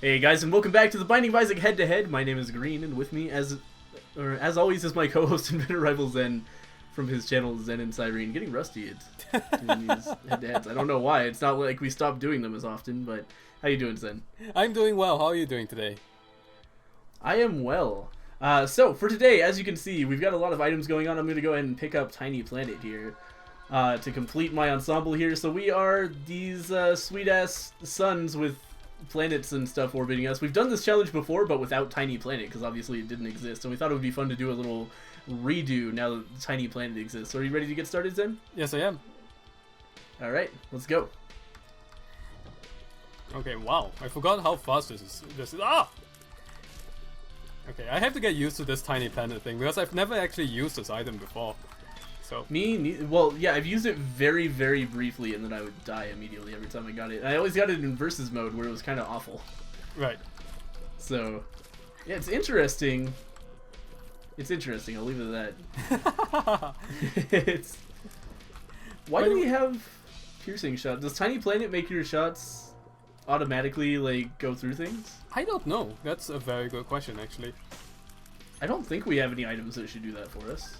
Hey guys, and welcome back to the Binding of Isaac head-to-head. My name is Green, and with me, as always, is my co-host and better rival Zen from his channel Zen and Cyrene. Getting rusty at doing these head-to-heads. I don't know why. It's not like we stopped doing them as often, but how you doing, Zen? I'm doing well. How are you doing today? I am well. So for today, as you can see, we've got a lot of items going on. I'm going to go ahead and pick up Tiny Planet here to complete my ensemble here. So we are these sweet-ass suns with planets and stuff orbiting us. We've done this challenge before, but without Tiny Planet, because obviously it didn't exist, and we thought it would be fun to do a little redo now that Tiny Planet exists. So are you ready to get started, Zen? Yes, I am. Alright, let's go. Okay, wow. I forgot how fast this is. Ah! Okay, I have to get used to this Tiny Planet thing, because I've never actually used this item before. So Well, yeah, I've used it very, very briefly, and then I would die immediately every time I got it. I always got it in versus mode, where it was kind of awful. Right. So, yeah, it's interesting. It's interesting, I'll leave it at that. Why do we have piercing shot? Does Tiny Planet make your shots automatically, like, go through things? I don't know. That's a very good question, actually. I don't think we have any items that should do that for us.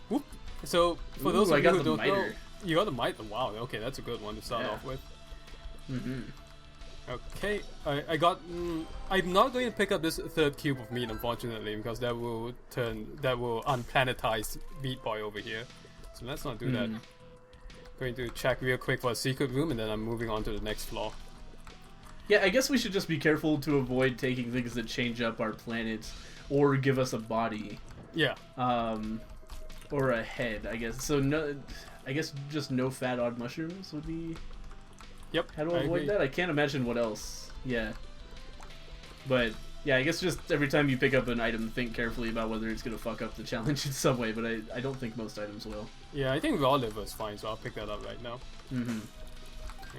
Whoop. So, for those of you who don't know, miter. you got the miter. Wow, okay, that's a good one to start off with. Mm-hmm. Okay, I got. I'm not going to pick up this third cube of meat, unfortunately, because that will unplanetize Meat Boy over here. So let's not do that. Going to check real quick for a secret room, and then I'm moving on to the next floor. Yeah, I guess we should just be careful to avoid taking things that change up our planet or give us a body. Yeah. Or a head, I guess. So no, I guess just no fat odd mushrooms would be. Yep. How to avoid that? I can't imagine what else. Yeah. But yeah, I guess just every time you pick up an item, think carefully about whether it's gonna fuck up the challenge in some way. But I don't think most items will. Yeah, I think raw liver is fine, so I'll pick that up right now. Mm-hmm.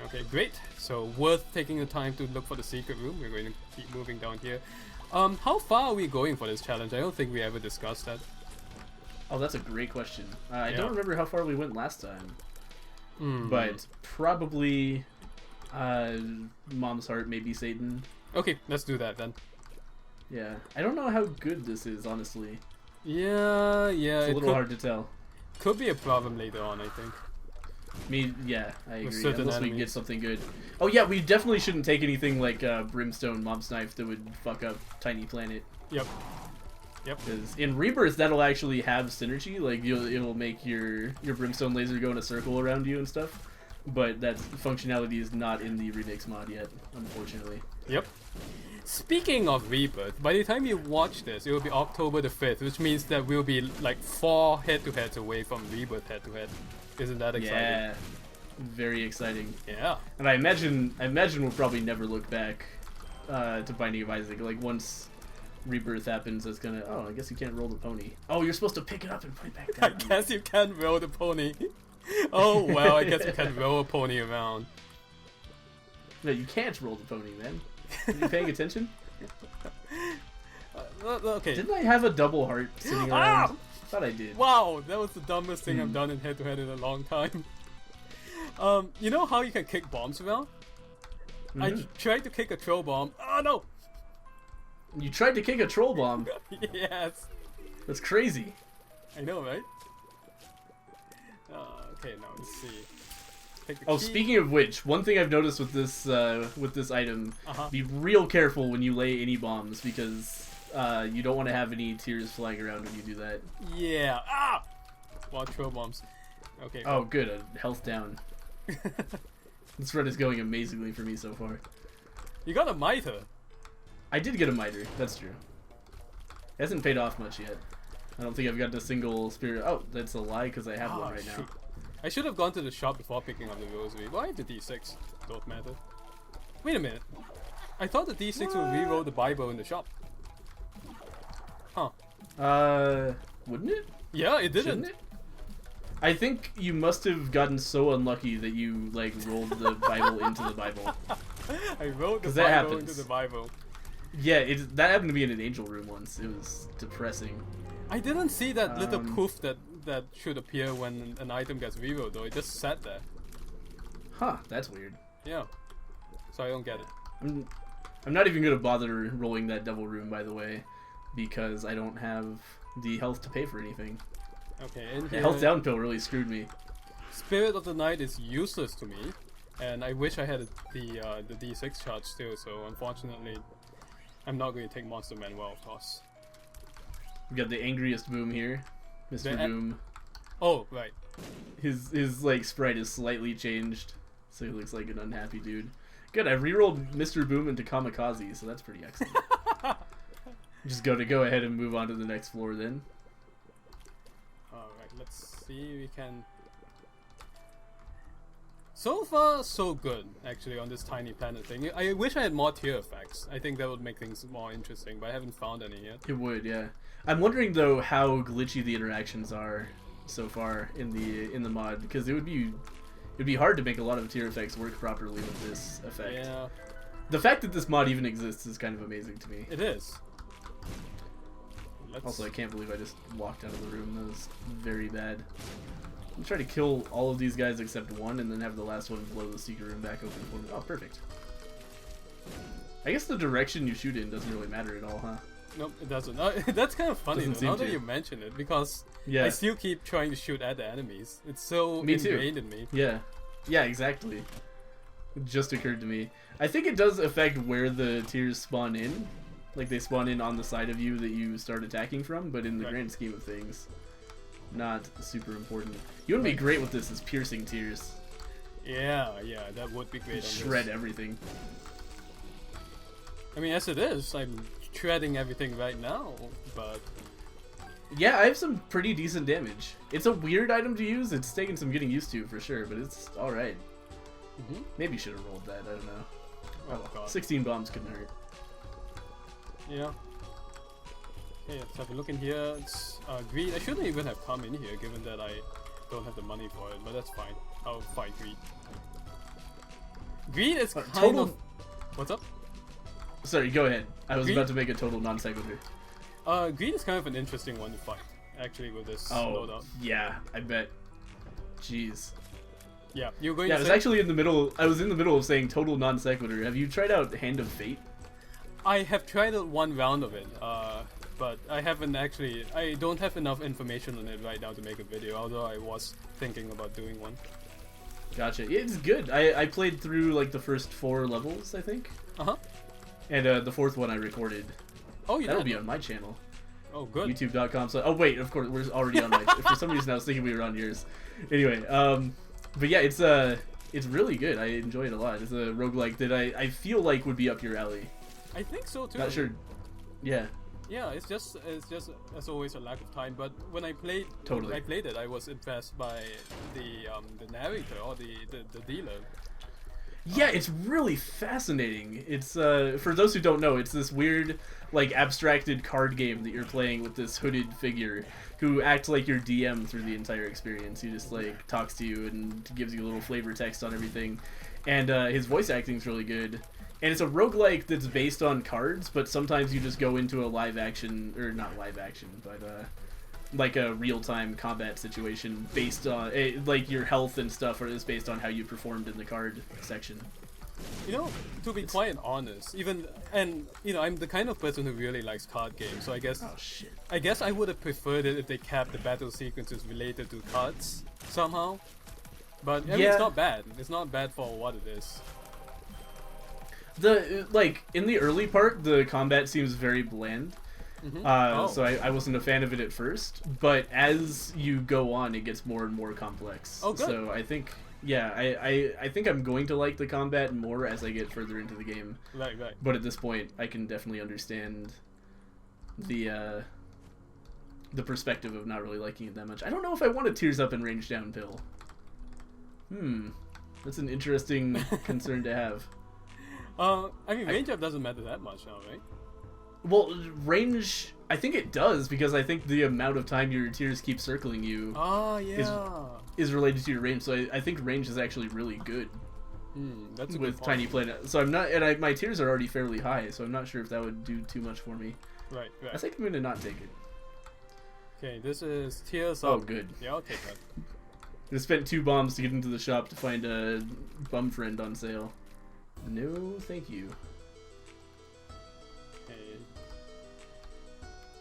Okay, great. So worth taking the time to look for the secret room. We're going to keep moving down here. How far are we going for this challenge? I don't think we ever discussed that. Oh, that's a great question. I don't remember how far we went last time. But probably Mom's Heart, maybe Satan. Okay, let's do that then. Yeah. I don't know how good this is, honestly. Yeah. It's a little hard to tell. Could be a problem later on, I think. Yeah, I agree. Certain Unless we can get something good. Oh yeah, we definitely shouldn't take anything like Brimstone Mob's Knife that would fuck up Tiny Planet. Yep. Because in Rebirth, that'll actually have synergy. Like it'll make your Brimstone laser go in a circle around you and stuff. But that functionality is not in the remix mod yet, unfortunately. Yep. Speaking of Rebirth, by the time you watch this, it will be October the 5th, which means that we'll be like 4 head-to-heads away from Rebirth head-to-head. Isn't that exciting? Yeah, very exciting. Yeah. And I imagine we'll probably never look back to Binding of Isaac. Like once Rebirth happens, it's gonna. Oh, I guess you can't roll the pony. Oh, you're supposed to pick it up and put it back down. I guess you can't roll the pony. Oh well, I guess you can roll a pony around. No, you can't roll the pony, man. Are you paying attention? Okay. Didn't I have a double heart sitting around? Thought I did. Wow, that was the dumbest thing I've done in head-to-head in a long time. You know how you can kick bombs around? I tried to kick a troll bomb. Oh no! You tried to kick a troll bomb? Yes. That's crazy. I know, right? Okay, now let's see. Oh, speaking of which, one thing I've noticed with this item, be real careful when you lay any bombs because you don't want to have any tears flying around when you do that. Yeah. Ah! Well, troll bombs. Okay. Oh, good. A health down. This run is going amazingly for me so far. You got a miter. I did get a miter. That's true. It hasn't paid off much yet. I don't think I've gotten a single spirit. Oh, that's a lie because I have one right now. I should have gone to the shop before picking up the rosary. Why the D6? Don't matter. Wait a minute. I thought the D6 would reroll the Bible in the shop. Huh. Wouldn't it? Yeah, it didn't. Shouldn't it? I think you must have gotten so unlucky that you like rolled the Bible into the Bible. I rolled the Bible into the Bible. Yeah, that happened to me in an angel room once. It was depressing. I didn't see that little poof that should appear when an item gets rerolled though. It just sat there. Huh, that's weird. Yeah. So I don't get it. I'm not even gonna bother rolling that double room, by the way, because I don't have the health to pay for anything. Okay, and The here, health down pill really screwed me. Spirit of the Night is useless to me, and I wish I had the D6 charge still. So unfortunately, I'm not going to take Monster Manuel, of course. We got the angriest Boom here, Mr. Boom. Oh, right. His like sprite is slightly changed, so he looks like an unhappy dude. Good, I rerolled Mr. Boom into Kamikaze, so that's pretty excellent. Just go ahead and move on to the next floor then. Alright, let's see, we can... So far, so good, actually, on this tiny planet thing. I wish I had more tier effects. I think that would make things more interesting, but I haven't found any yet. It would, yeah. I'm wondering though how glitchy the interactions are so far in the mod, because it'd be hard to make a lot of tier effects work properly with this effect. Yeah. The fact that this mod even exists is kind of amazing to me. It is. Also, I can't believe I just walked out of the room. That was very bad. I'm trying to kill all of these guys except one, and then have the last one blow the secret room back open for me. Oh, perfect. I guess the direction you shoot in doesn't really matter at all, huh? Nope, it doesn't. That's kind of funny though, now that you mention it, because yeah. I still keep trying to shoot at the enemies. It's so ingrained in me. Yeah. Yeah, exactly. It just occurred to me. I think it does affect where the tiers spawn in. Like, they spawn in on the side of you that you start attacking from, but in the grand scheme of things, not super important. You would be great with this as piercing tiers. Yeah, that would be great on Shred this. everything. I mean, as it is, I'm shredding everything right now, but... Yeah, I have some pretty decent damage. It's a weird item to use. It's taken some getting used to, for sure, but it's alright. Maybe should have rolled that, I don't know. Oh, God. 16 bombs couldn't hurt. Yeah. Okay, let's have a look in here. It's Greed. I shouldn't even have come in here, given that I don't have the money for it, but that's fine. I'll fight Greed. Greed is kind of... What's up? Sorry, go ahead. I was Greed? about to make a total non sequitur. Greed is kind of an interesting one to fight, actually, with this loadout. Yeah, I bet. Jeez. Yeah, you're going to say... I was actually in the middle. I was in the middle of saying total non sequitur. Have you tried out Hand of Fate? I have tried out one round of it, but I haven't actually... I don't have enough information on it right now to make a video, although I was thinking about doing one. Gotcha. It's good. I played through like the first 4 levels, I think. Uh-huh. And the 4th one I recorded. Oh, That'll be on my channel. Oh, good. YouTube.com. Oh, wait, of course, we're already on my... For some reason, I was thinking we were on yours. Anyway, but yeah, it's really good. I enjoy it a lot. It's a roguelike that I feel like would be up your alley. I think so, too. Not sure. Yeah. Yeah, it's just as always a lack of time. But when I played, it, I was impressed by the narrator or the dealer. Yeah, it's really fascinating. It's for those who don't know, it's this weird, like, abstracted card game that you're playing with this hooded figure who acts like your DM through the entire experience. He just like talks to you and gives you a little flavor text on everything, and his voice acting's really good. And it's a roguelike that's based on cards, but sometimes you just go into a live action, or not live action, but like a real-time combat situation based on like your health and stuff is based on how you performed in the card section. You know, to be quite honest, I'm the kind of person who really likes card games, so I guess I guess I would have preferred it if they kept the battle sequences related to cards somehow. But I mean, it's not bad. It's not bad for what it is. Like in the early part, the combat seems very bland. So I wasn't a fan of it at first, but as you go on, it gets more and more complex. Oh, good. So I think, yeah, I think I'm going to like the combat more as I get further into the game. Right. But at this point, I can definitely understand the perspective of not really liking it that much. I don't know if I want a tears up and range down pill. That's an interesting concern to have. I mean, range up doesn't matter that much now, right? Well, range, I think it does, because I think the amount of time your tears keep circling you is related to your range. So I think range is actually really good that's a with good Tiny Planet. So I'm not, and my tears are already fairly high, so I'm not sure if that would do too much for me. Right. I think I'm gonna not take it. Okay, this is tears up. Oh, good. Yeah, I'll take that. I spent 2 bombs to get into the shop to find a bum friend on sale. No, thank you.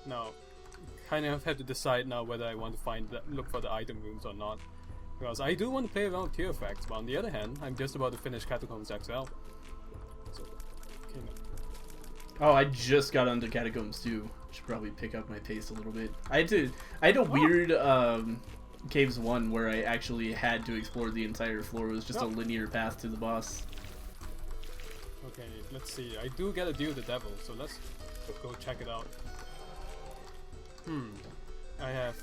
Now, kind of have to decide now whether I want to look for the item rooms or not. Because I do want to play around with tier effects, but on the other hand, I'm just about to finish Catacombs XL. So, okay, no. Oh, I just got onto Catacombs too. Should probably pick up my pace a little bit. I had a weird Caves 1 where I actually had to explore the entire floor. It was just a linear path to the boss. Okay, let's see. I do get a deal with the devil, so let's go check it out. I have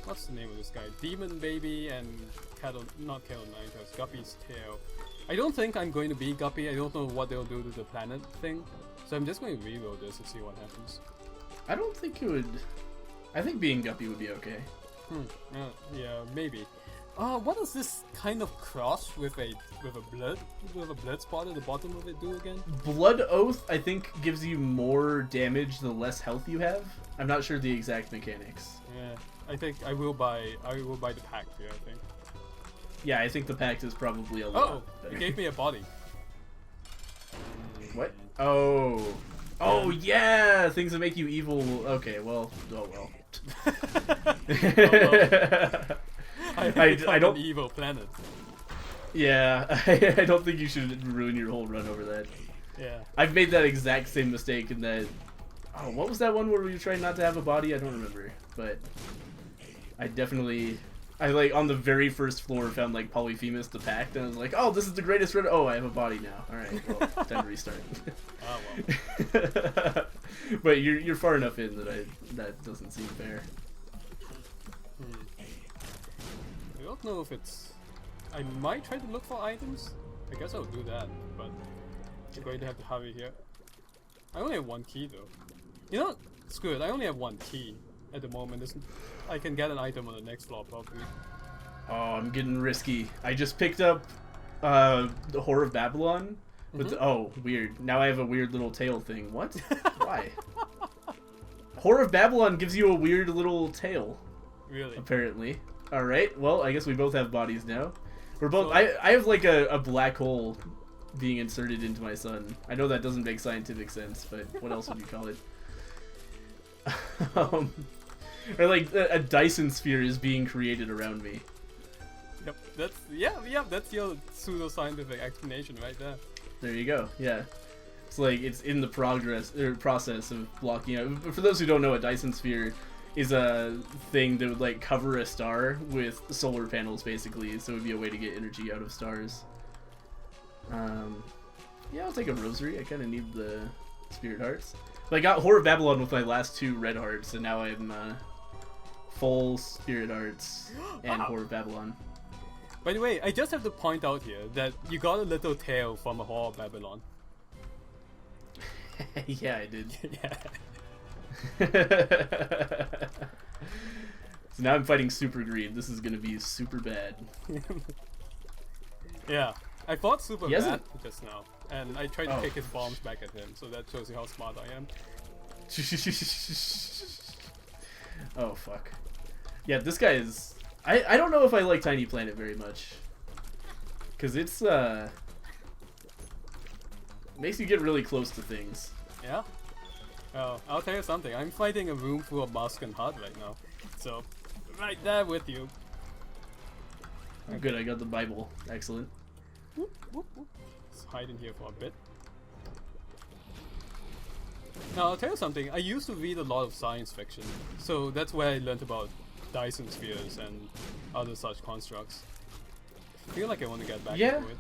what's the name of this guy? Demon Baby and not Kettle Knight, Guppy's Tail. I don't think I'm going to be Guppy. I don't know what they'll do to the planet thing. So I'm just going to reroll this and see what happens. I don't think it would... I think being Guppy would be okay. Yeah, maybe. What does this kind of cross with a blood spot at the bottom of it do again? Blood Oath, I think, gives you more damage the less health you have. I'm not sure the exact mechanics. Yeah, I think I will buy the pact here, I think. Yeah, I think the pact is probably a lot better. It gave me a body. What? Oh. Oh, yeah! Things that make you evil. Okay, well. Oh, well. I don't evil planet. Yeah, I don't think you should ruin your whole run over that. Yeah. I've made that exact same mistake in that... Oh, what was that one where we were trying not to have a body? I don't remember. But I definitely... I, like, on the very first floor found, like, Polyphemus the Pact, and I was like, oh, this is the greatest run. Oh, I have a body now. Alright, well, time to restart. Oh, well. But you're far enough in that that doesn't seem fair. I don't know if it's... I might try to look for items. I guess I'll do that, but I'm going to have to hurry here. I only have one key though. You know, screw it, I only have one key at the moment. I can get an item on the next floor probably. Oh, I'm getting risky. I just picked up the Whore of Babylon. But oh, weird. Now I have a weird little tail thing. What? Why? Whore of Babylon gives you a weird little tail. Really? Apparently. Alright, well, I guess we both have bodies now. We're both... I have like a black hole being inserted into my sun. I know that doesn't make scientific sense, but what else would you call it? Or like a Dyson sphere is being created around me. Yep, that's your pseudo-scientific explanation right there. There you go, yeah. It's like, it's in the process of blocking out. For those who don't know, a Dyson sphere is a thing that would like cover a star with solar panels basically, so it would be a way to get energy out of stars. Yeah, I'll take a rosary. I kind of need the spirit hearts. But I got Whore of Babylon with my last 2 red hearts, and now I'm full spirit hearts and Whore of Babylon. By the way, I just have to point out here that you got a little tail from a Whore of Babylon. Yeah, I did. Yeah. So now I'm fighting Super Greed. This is gonna be super bad. Yeah, I fought Super bad just now, and I tried to kick his bombs back at him, so that shows you how smart I am. Oh fuck. Yeah, this guy is... I don't know if I like Tiny Planet very much. Cause it's makes you get really close to things. Yeah? Oh, I'll tell you something. I'm fighting a room full of Musk and Hud right now. So, right there with you. Oh, good, I got the Bible. Excellent. Whoop, whoop, whoop. Let's hide in here for a bit. Now, I'll tell you something. I used to read a lot of science fiction. So that's where I learned about Dyson spheres and other such constructs. I feel like I want to get back into it.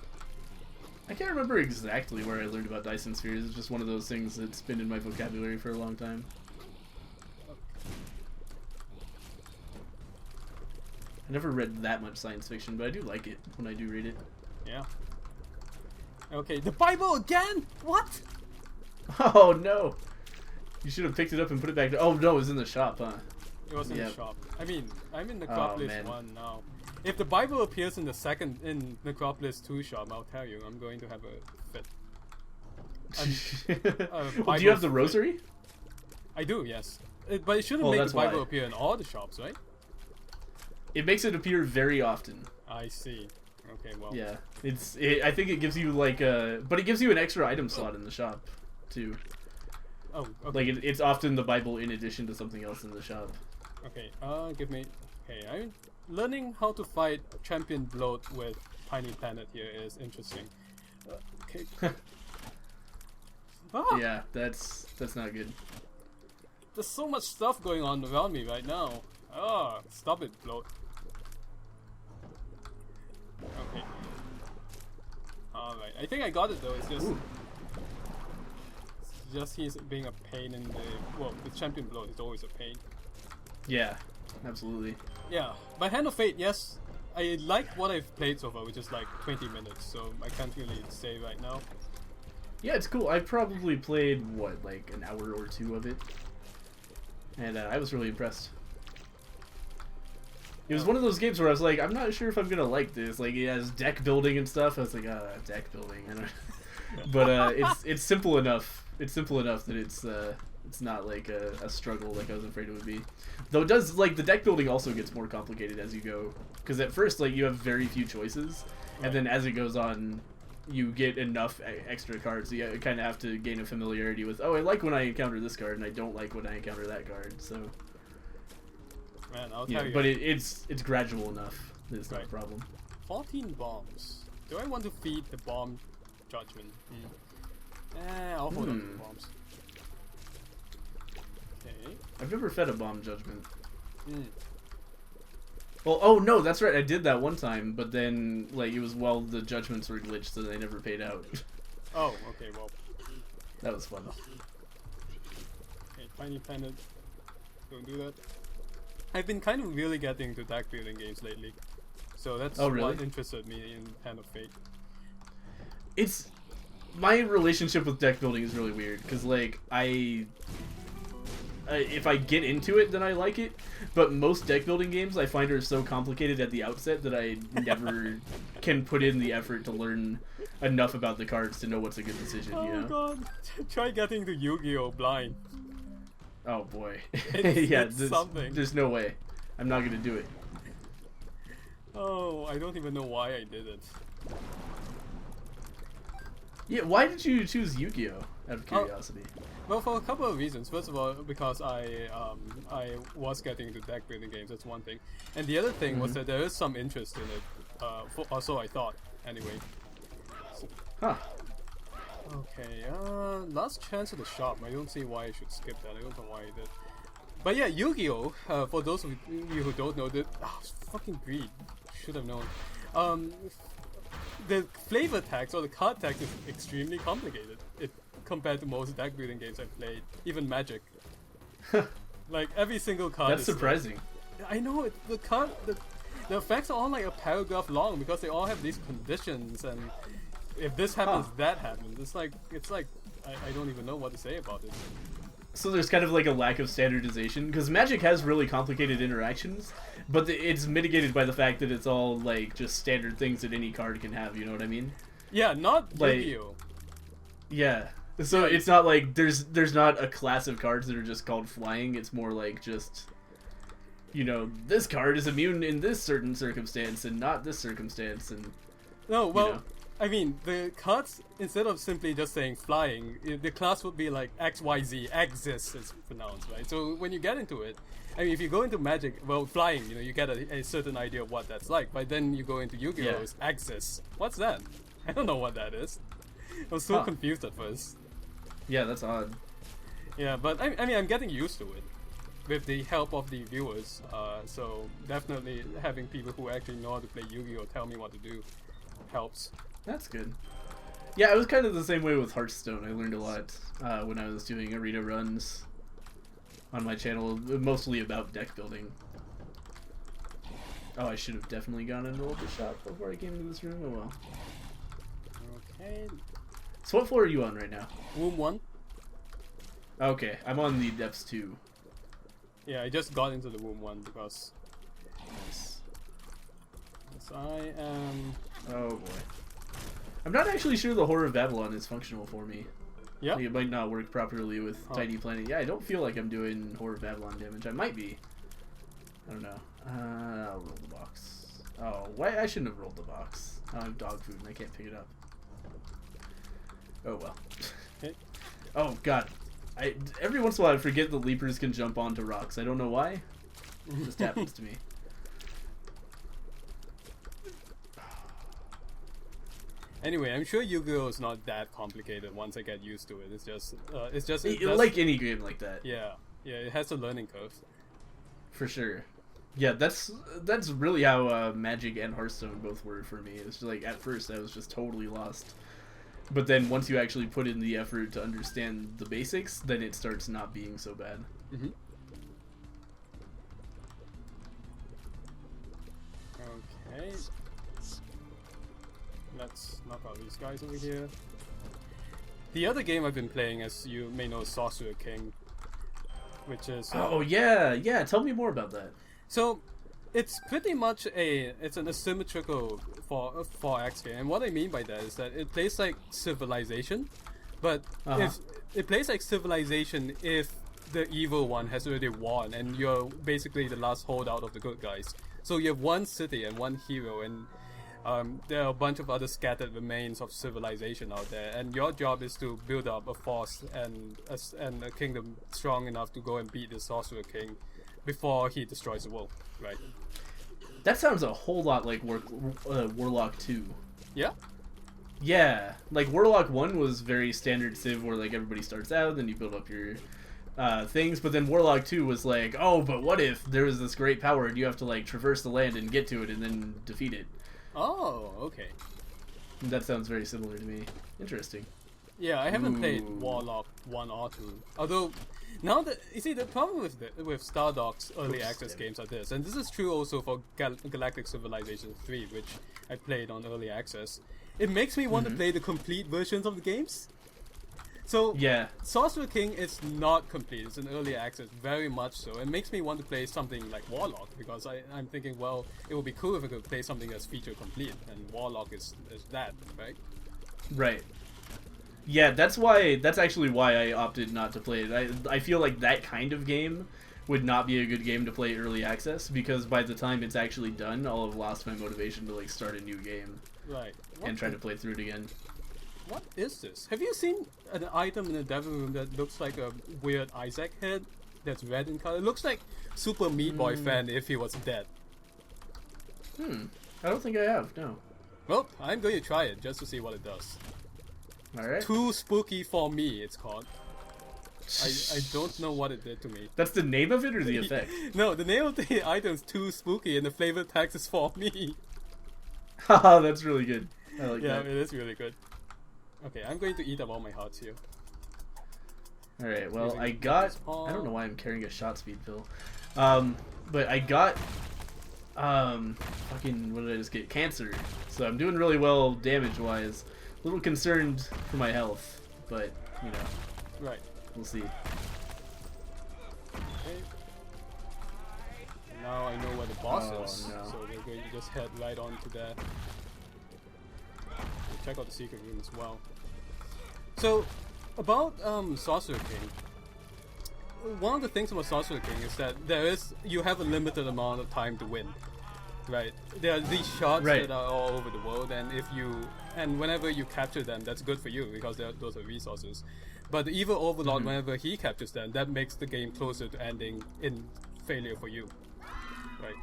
I can't remember exactly where I learned about Dyson spheres. It's just one of those things that's been in my vocabulary for a long time. I never read that much science fiction, but I do like it when I do read it. Yeah. Okay, the Bible again? What? Oh no! You should have picked it up and put it back there. Oh no, it was in the shop, huh? It was in the shop. I mean, I'm in Necropolis 1 now. If the Bible appears in the Necropolis 2 shop, I'll tell you, I'm going to have a fit. Well, do you have the rosary? I do, yes. But it shouldn't make the Bible appear in all the shops, right? It makes it appear very often. I see. Okay, well. Yeah, I think it gives you like a, but it gives you an extra item slot in the shop, too. Oh, okay. Like it's often the Bible in addition to something else in the shop. Okay, give me. Okay, I'm learning how to fight Champion Bloat with Tiny Planet here is interesting. Okay. Ah! Yeah, that's not good. There's so much stuff going on around me right now. Ah, stop it, Bloat. Okay. Alright, I think I got it though. It's just. Ooh. It's just he's being a pain in the. Well, the Champion Bloat is always a pain. Yeah, absolutely. Yeah, by Hand of Fate, yes. I like what I've played so far, which is like 20 minutes, so I can't really say right now. Yeah, it's cool. I probably played, what, like an hour or two of it. And I was really impressed. It was one of those games where I was like, I'm not sure if I'm gonna like this. Like, it has deck building and stuff. I was like, deck building. I don't But it's simple enough. It's simple enough that it's not like a struggle like I was afraid it would be. Though it does, like, the deck building also gets more complicated as you go. Because at first, like, you have very few choices. Right. And then as it goes on, you get enough extra cards. So you kind of have to gain a familiarity with, oh, I like when I encounter this card, and I don't like when I encounter that card. So, Man, I'll yeah, tell you. but it's gradual enough that it's not a Right. problem. 14 bombs. Do I want to feed the bomb judgment? I'll hold on to the bombs. Okay. I've never fed a bomb judgment. Mm. Well, oh no, that's right. I did that one time, but then like it was while the judgments were glitched, so they never paid out. Oh, okay, well. That was fun. Okay, Tiny Planet. Don't do that. I've been kind of really getting into deck building games lately. So that's Oh, really? what interested me in Hand of Fate. It's my relationship with deck building is really weird because like if I get into it, then I like it. But most deck building games I find are so complicated at the outset that I never can put in the effort to learn enough about the cards to know what's a good decision. Oh You know? god. Try getting into Yu-Gi-Oh! Blind. Oh boy. It's something. There's no way. I'm not gonna do it. Oh, I don't even know why I did it. Yeah, why did you choose Yu-Gi-Oh? Out of curiosity. Well, for a couple of reasons. First of all, because I was getting into deck building games. That's one thing, and the other thing was that there is some interest in it. Also, I thought anyway. Huh. Okay. Last chance at the shop. I don't see why I should skip that. I don't know why I did. But yeah, Yu-Gi-Oh! For those of you who don't know, that fucking greed. Should have known. The flavor text or the card text is extremely complicated. Compared to most deck building games I've played, even Magic. Like every single card. That's is surprising. I know the effects are all like a paragraph long because they all have these conditions, and if this happens, that happens. It's like I don't even know what to say about it. So there's kind of like a lack of standardization because Magic has really complicated interactions, but it's mitigated by the fact that it's all like just standard things that any card can have. You know what I mean? Yeah, not Like- Yu-Gi-Oh! Yeah. So it's not like there's not a class of cards that are just called flying. It's more like just, you know, this card is immune in this certain circumstance and not this circumstance, and No, well, know. I mean, the cards, instead of simply just saying flying, the class would be like XYZ, Axis is pronounced, right? So when you get into it, I mean, if you go into Magic, well, flying, you know, you get a certain idea of what that's like, but then you go into Yu-Gi-Oh! Yeah. It's Axis. What's that? I don't know what that is. I was so confused at first. yeah, that's odd. Yeah, but I mean, I'm getting used to it with the help of the viewers. So definitely having people who actually know how to play Yu-Gi-Oh! Tell me what to do helps. That's good. Yeah, I was kind of the same way with Hearthstone. I learned a lot when I was doing arena runs on my channel, mostly about deck building. Oh, I should have definitely gone and rolled the shop before I came into this room. Oh well. Okay. So what floor are you on right now? Womb 1. Okay, I'm on the depths 2. Yeah, I just got into the Womb 1 because Nice. I am... Oh boy. I'm not actually sure the Horror of Babylon is functional for me. Yeah. Like, it might not work properly with Tiny Planet. Yeah, I don't feel like I'm doing Horror of Babylon damage. I might be. I don't know. I'll roll the box. Oh, why? I shouldn't have rolled the box. I have dog food and I can't pick it up. Oh well. Okay. Oh god. Every once in a while I forget the leapers can jump onto rocks. I don't know why. It just happens to me. Anyway, I'm sure Yu-Gi-Oh is not that complicated once I get used to it. It's just Like any game like that. Yeah, it has a learning curve. For sure. Yeah, that's really how Magic and Hearthstone both were for me. It's just like at first I was just totally lost, but then once you actually put in the effort to understand the basics, then it starts not being so bad. Mm-hmm. Okay. Let's knock out these guys over here. The other game I've been playing, as you may know, is Sorcerer King, which is... oh, yeah. Tell me more about that. So, it's pretty much it's an asymmetrical 4X game, and what I mean by that is that it plays like Civilization, but if it plays like Civilization if the evil one has already won, and you're basically the last holdout of the good guys. So you have one city and one hero, and there are a bunch of other scattered remains of civilization out there, and your job is to build up a force and a kingdom strong enough to go and beat the Sorcerer King before he destroys the world, right? That sounds a whole lot like Warlock 2. Yeah? Yeah, like Warlock 1 was very standard Civ where like everybody starts out, then you build up your things, but then Warlock 2 was like, oh, but what if there was this great power and you have to like traverse the land and get to it and then defeat it? Oh, okay. That sounds very similar to me. Interesting. Yeah, I haven't played Warlock 1 or 2. Although, now that you see, the problem with Stardock's early access games are this, and this is true also for Galactic Civilization 3, which I played on early access. It makes me want to play the complete versions of the games. So, yeah, Sorcerer King is not complete. It's an early access, very much so. It makes me want to play something like Warlock, because I'm thinking, well, it would be cool if I could play something that's feature complete, and Warlock is that, right? Right. Yeah, that's actually why I opted not to play it. I feel like that kind of game would not be a good game to play early access, because by the time it's actually done, I'll have lost my motivation to like start a new game. Right. And try to play through it again. What is this? Have you seen an item in the devil room that looks like a weird Isaac head that's red in color? It looks like Super Meat Boy fan if he was dead. I don't think I have, no. Well, I'm going to try it just to see what it does. Alright. Too spooky for me, it's called. I don't know what it did to me. That's the name of it or the effect? No, the name of the item is Too Spooky and the flavor text is for me. Haha, that's really good. I like that. Yeah, it is really good. Okay, I'm going to eat up all my hearts here. Alright, well, I don't know why I'm carrying a shot speed pill. But I got, fucking, what did I just get? Cancer. So I'm doing really well damage-wise. A little concerned for my health, but, you know. Right. We'll see. Okay. Now I know where the boss is, no. so we're going to just head right on to there. We'll check out the secret room as well. So, about Sorcerer King, one of the things about Sorcerer King is that you have a limited amount of time to win, right? There are these shards that are all over the world, and whenever you capture them, that's good for you because those are resources. But the evil overlord, whenever he captures them, that makes the game closer to ending in failure for you, right?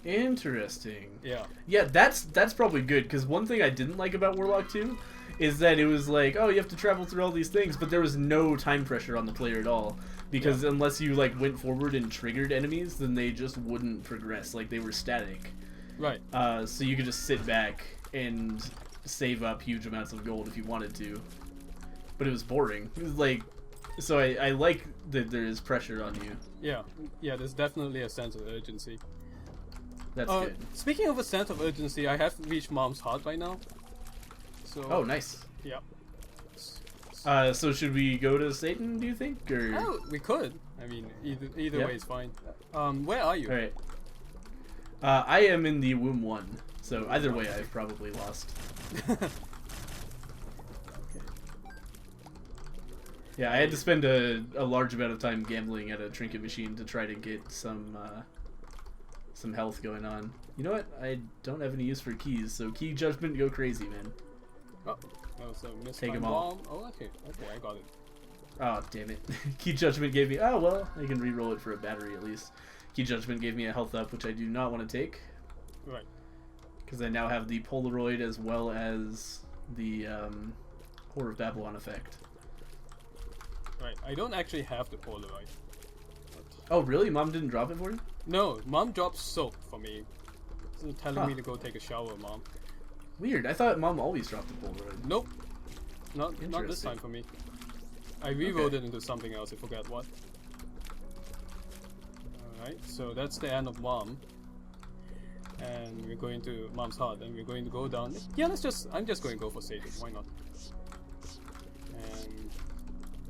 Interesting. Yeah. Yeah, that's probably good, because one thing I didn't like about Warlock 2 is that it was like, oh, you have to travel through all these things, but there was no time pressure on the player at all. Because unless you like went forward and triggered enemies, then they just wouldn't progress. Like, they were static. Right. So you could just sit back and save up huge amounts of gold if you wanted to. But it was boring. It was like, so I like that there is pressure on you. Yeah, there's definitely a sense of urgency. That's good. Speaking of a sense of urgency, I have reached Mom's heart by now. So. Oh, nice. Yeah. So should we go to Satan, do you think? Or? Oh, we could. I mean, either way is fine. Where are you? Alright. I am in the Womb 1, so either way I've probably lost. Yeah, I had to spend a large amount of time gambling at a trinket machine to try to get some health going on. You know what? I don't have any use for keys, so key judgment, go crazy, man. Oh, that was a missed Take 'em bomb. all. Oh, okay, I got it. Oh, damn it. Key Judgment gave me... Oh, well, I can re-roll it for a battery at least. Key Judgment gave me a health up, which I do not want to take. Right. Because I now have the Polaroid as well as the Whore of Babylon effect. Right. I don't actually have the Polaroid. Oh, really? Mom didn't drop it for you? No, Mom dropped soap for me. Telling me to go take a shower, Mom. Weird. I thought Mom always dropped the Polaroid. Nope. Not this time for me. I rewrote it into something else. I forgot what. Alright, so that's the end of Mom. And we're going to Mom's Heart, and we're going to go down. Yeah, I'm just going to go for Satan. Why not? And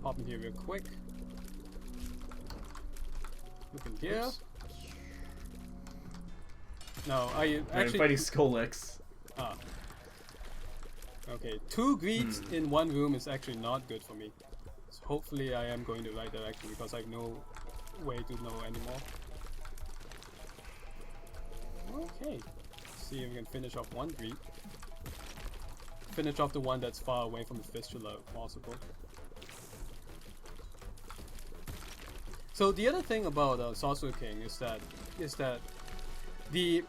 pop in here real quick. Look in here. Oops. No, I I'm actually... fighting Skolex. Ah. Okay, 2 greeds in one room is actually not good for me. So hopefully I am going the right direction because I have no way to know anymore. Okay, let's see if we can finish off one greed. Finish off the one that's far away from the fistula if possible. So the other thing about Sorcerer King is that the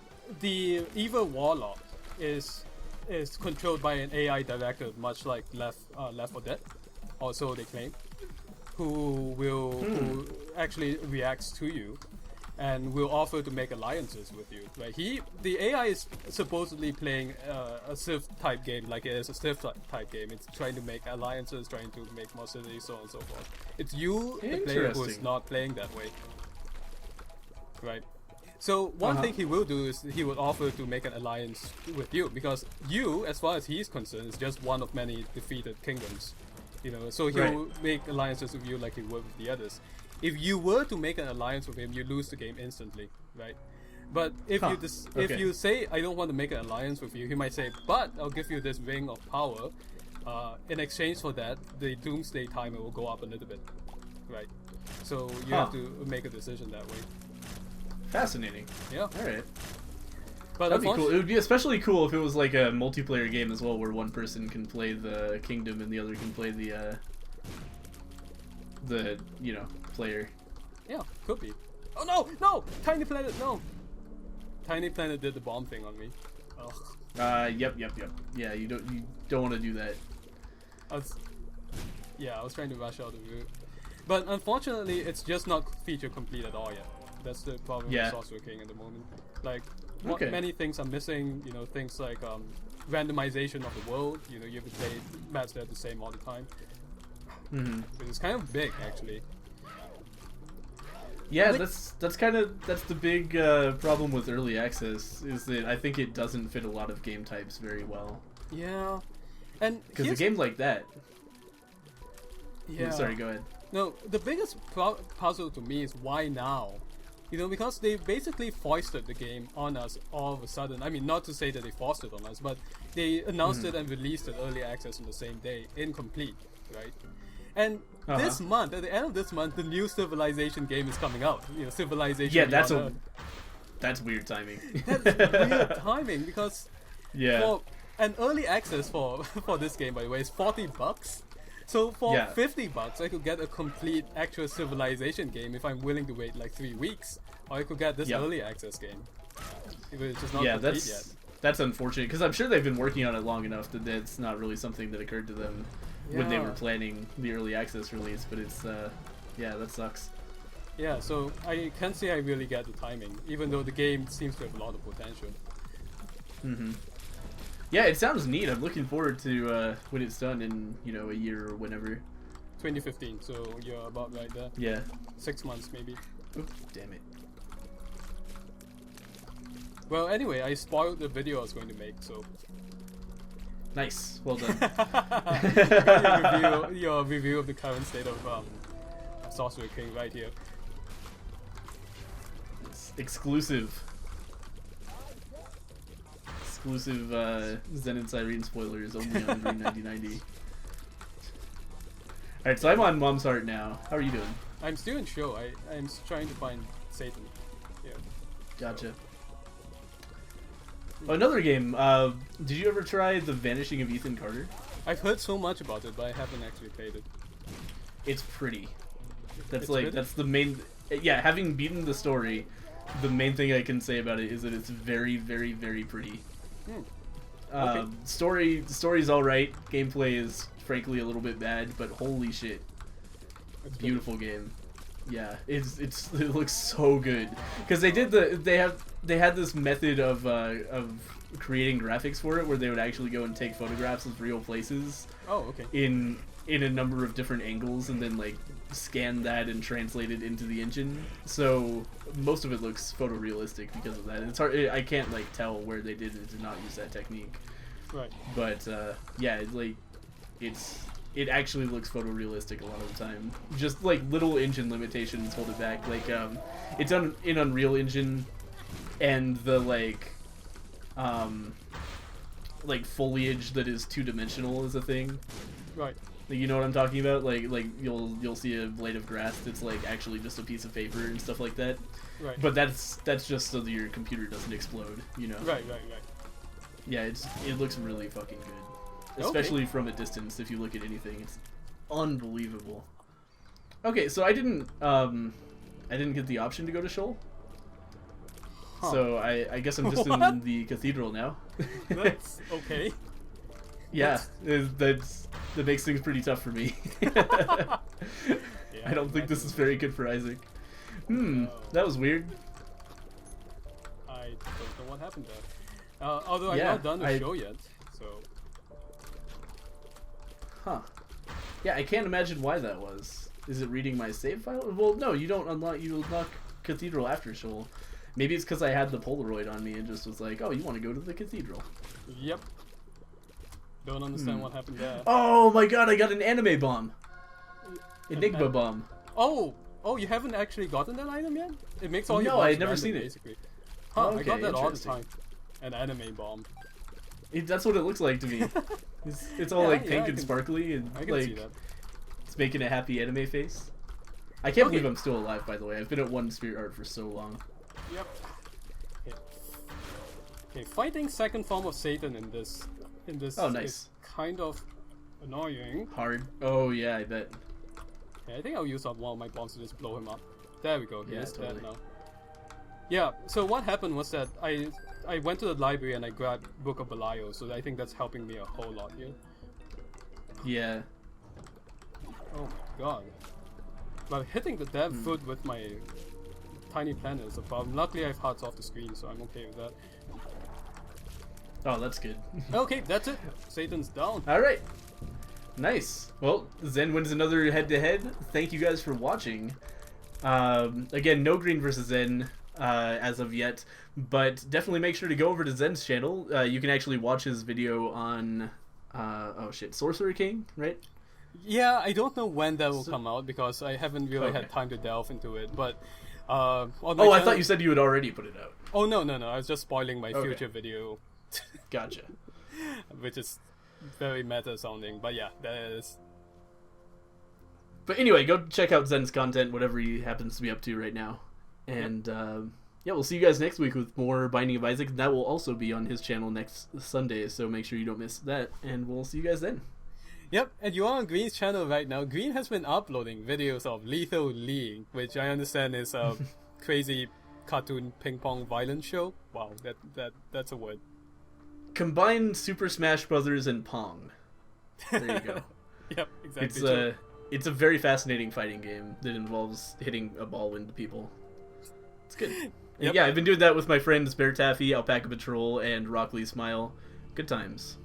evil warlock is controlled by an AI director, much like Left 4 Dead, also they claim, who actually reacts to you and will offer to make alliances with you. Right? The AI is supposedly playing a Civ type game, like it is a Civ type game. It's trying to make alliances, trying to make more cities, so on and so forth. It's you, the player, who is not playing that way. Right. So one thing he will do is he will offer to make an alliance with you, because you, as far as he's concerned, is just one of many defeated kingdoms. You know, so he'll make alliances with you like he would with the others. If you were to make an alliance with him, you lose the game instantly, right? But if if you say I don't want to make an alliance with you, he might say, but I'll give you this ring of power. In exchange for that, the doomsday timer will go up a little bit, right? So you have to make a decision that way. Fascinating. Yeah. All right. But that'd be cool. It would be especially cool if it was like a multiplayer game as well, where one person can play the kingdom and the other can play the player. Yeah, could be. Oh no! Tiny Planet, no! Tiny Planet did the bomb thing on me. Ugh. Yep. Yeah, you don't want to do that. I was trying to rush out the route. But unfortunately, it's just not feature complete at all yet. That's the problem with Sorcerer King at the moment. Like, many things are missing, you know, things like randomization of the world. You know, you have to play maps that are the same all the time. It's kind of big, actually. Yeah, that's the big problem with early access, is that I think it doesn't fit a lot of game types very well. Yeah, and because a game like that. Yeah. Sorry, go ahead. No, the biggest puzzle to me is why now. You know, because they basically foisted the game on us all of a sudden. I mean, not to say that they forced it on us, but they announced it and released it early access on the same day, incomplete, right? And this month, at the end of this month, the new Civilization game is coming out. You know, Civilization. Yeah, that's weird timing. That's weird timing because for an early access for this game, by the way, is $40. So for $50, I could get a complete actual Civilization game if I'm willing to wait like 3 weeks, or I could get this early access game. It's just not complete yet. That's unfortunate, because I'm sure they've been working on it long enough that it's not really something that occurred to them when they were planning the early access release. But it's that sucks. Yeah, so I can't say I really get the timing, even though the game seems to have a lot of potential. Yeah, it sounds neat. I'm looking forward to when it's done in, a year or whenever. 2015, so you're about right there. Yeah. 6 months maybe. Oops, damn it. Well, anyway, I spoiled the video I was going to make, so... Nice. Well done. your review of the current state of Sorcerer King right here. It's exclusive. Zen and Cyrene spoilers only on Green 9090. Alright, so I'm on Mom's Heart now. How are you doing? I'm still in show. I'm trying to find Satan. Yeah. Gotcha. Oh, another game. Did you ever try The Vanishing of Ethan Carter? I've heard so much about it, but I haven't actually played it. It's pretty. It's pretty? That's the main. Yeah, having beaten the story, the main thing I can say about it is that it's very, very, very pretty. Okay. Story's all right. Gameplay is frankly a little bit bad, but holy shit, It's good. beautiful game. Yeah, it looks so good because they had this method of creating graphics for it where they would actually go and take photographs of real places Oh, okay. in a number of different angles and then like scan that and translate it into the engine. So most of it looks photorealistic because of that. It's hard. I can't like tell where they did it to not use that technique. Right. But yeah, it actually looks photorealistic a lot of the time. Just like little engine limitations hold it back. Like it's in Unreal Engine, and the like foliage that is two-dimensional is a thing. Right. Like, you know what I'm talking about? Like you'll see a blade of grass that's like actually just a piece of paper and stuff like that. Right. But that's just so that your computer doesn't explode, you know. Right. Yeah, it looks really fucking good. Especially from a distance, if you look at anything, it's unbelievable. Okay, so I didn't get the option to go to Shoal. Huh. So I guess I'm just in the cathedral now. That's okay. Yeah, that makes things pretty tough for me. Yeah, I don't think this is very good for Isaac. No. That was weird. I don't know what happened there. Although I'm Yeah, not done the show yet, so. Huh. Yeah, I can't imagine why that was. Is it reading my save file? Well, no, you don't unlock. You unlock Cathedral after Shoal. Maybe it's because I had the Polaroid on me and just was like, oh, you want to go to the Cathedral. Yep. Don't understand what happened there. Oh my god, I got an anime bomb. Enigma bomb. Oh, you haven't actually gotten that item yet? It makes all your No, bombs I'd never random, seen it. basically. Huh, I Okay, got that all the interesting. time. An anime bomb. That's what it looks like to me. It's all Yeah, like yeah, pink I and can- sparkly and I can like see that. it's making a happy anime face. I can't Okay. believe I'm still alive, by the way. I've been at one Spirit Art for so long. Yep. Okay, fighting second form of Satan in this Oh, nice. is kind of annoying. Hard. Oh yeah, I bet. Okay, I think I'll use up one of my bombs to just blow him up. There we go. He Yeah, is totally. dead now. Yeah. So what happened was that I went to the library and I grabbed Book of Belial, so I think that's helping me a whole lot here. Yeah. Oh my god. But hitting the dead foot with my tiny planet is a problem. Luckily I have hearts off the screen, so I'm okay with that. Oh, that's good. Okay, that's it. Satan's down. All right. Nice. Well, Zen wins another head-to-head. Thank you guys for watching. Again, no Green versus Zen as of yet, but definitely make sure to go over to Zen's channel. You can actually watch his video on Sorcerer King, right? Yeah, I don't know when that will come out because I haven't really had time to delve into it. But on my Oh, I channel- thought you said you had already put it out. Oh no! I was just spoiling my Okay. future video, Gotcha. which is very meta sounding. But yeah, that is. But anyway, go check out Zen's content, whatever he happens to be up to right now. And yeah, we'll see you guys next week with more Binding of Isaac. That will also be on his channel next Sunday, so make sure you don't miss that. And we'll see you guys then. Yep, and you are on Green's channel right now. Green has been uploading videos of Lethal League, which I understand is a crazy cartoon ping pong violence show. Wow, that's a word. Combine Super Smash Brothers and Pong. There you go. Yep, exactly. It's a very fascinating fighting game that involves hitting a ball into people. It's good. Yep. Yeah, I've been doing that with my friends Bear Taffy, Alpaca Patrol, and Rockley Smile. Good times.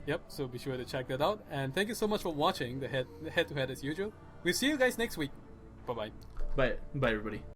Yep, so be sure to check that out. And thank you so much for watching the head-to-head as usual. We'll see you guys next week. Bye-bye. Bye, everybody.